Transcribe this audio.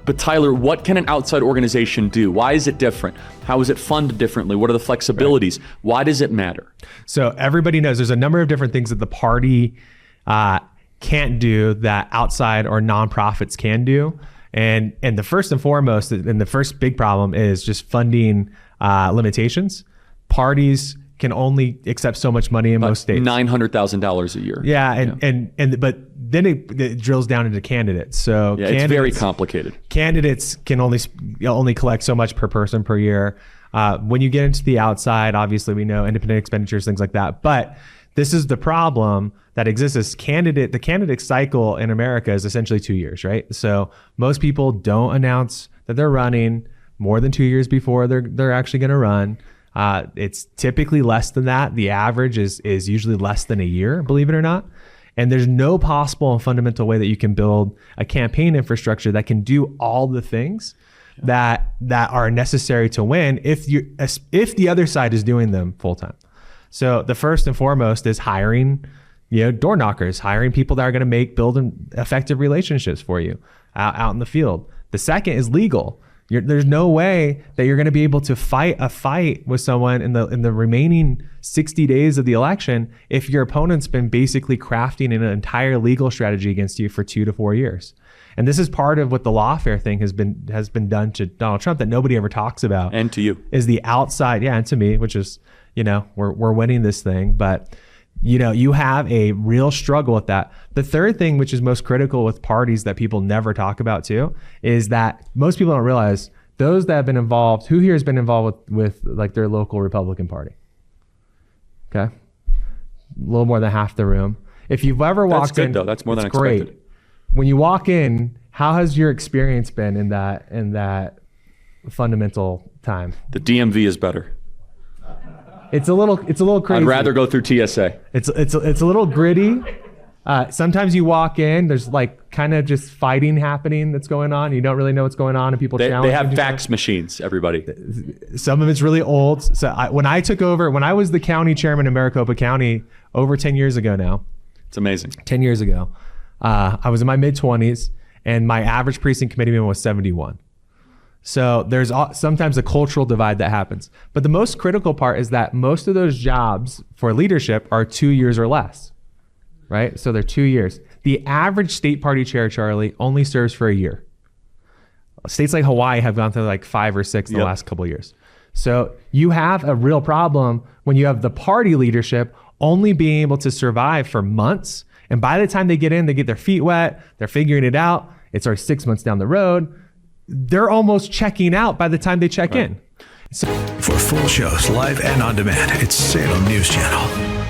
But Tyler, what can an outside organization do? Why is it different? How is it funded differently? What are the flexibilities? Right. Why does it matter? So everybody knows there's a number of different things that the party can't do that outside or nonprofits can do. And the first and foremost, and the first big problem is just funding limitations. Parties can only accept so much money in most states. $900,000 a year. Yeah, but then it drills down into candidates. So it's very complicated. Candidates can only collect so much per person per year. When you get into the outside, obviously we know independent expenditures, things like that. But this is the problem that exists. The candidate cycle in America is essentially 2 years, right? So most people don't announce that they're running more than 2 years before they're actually going to run. It's typically less than that. The average is usually less than a year, believe it or not. And there's no possible and fundamental way that you can build a campaign infrastructure that can do all the things that are necessary to win if the other side is doing them full time. So the first and foremost is hiring, door knockers, hiring people that are going to build effective relationships for you out in the field. The second is legal. There's no way that you're going to be able to fight a fight with someone in the remaining 60 days of the election if your opponent's been basically crafting an entire legal strategy against you for 2 to 4 years. And this is part of what the lawfare thing has been done to Donald Trump that nobody ever talks about. And to you. Is the outside, and to me, which is, we're winning this thing, but you have a real struggle with that. The third thing, which is most critical with parties that people never talk about too, is that most people don't realize those that have been involved, who here has been involved with like their local Republican Party? Okay. A little more than half the room. If you've ever walked in. That's good though. That's more than expected. Great. When you walk in, how has your experience been in that fundamental time? The DMV is better. It's a little crazy. I'd rather go through TSA. It's a little gritty. Sometimes you walk in, there's like kind of just fighting happening that's going on. You don't really know what's going on, and people challenge. They have fax machines. Everybody. Some of it's really old. So when I took over, when I was the county chairman in Maricopa County over 10 years ago now. It's amazing. 10 years ago, I was in my mid-20s, and my average precinct committeeman was 71. So there's sometimes a cultural divide that happens. But the most critical part is that most of those jobs for leadership are 2 years or less, right? So they're 2 years. The average state party chair, Charlie, only serves for a year. States like Hawaii have gone through like 5 or 6 in the last couple of years. So you have a real problem when you have the party leadership only being able to survive for months. And by the time they get in, they get their feet wet, they're figuring it out. It's already 6 months down the road. They're almost checking out by the time they check in. For full shows, live and on demand, it's Salem News Channel.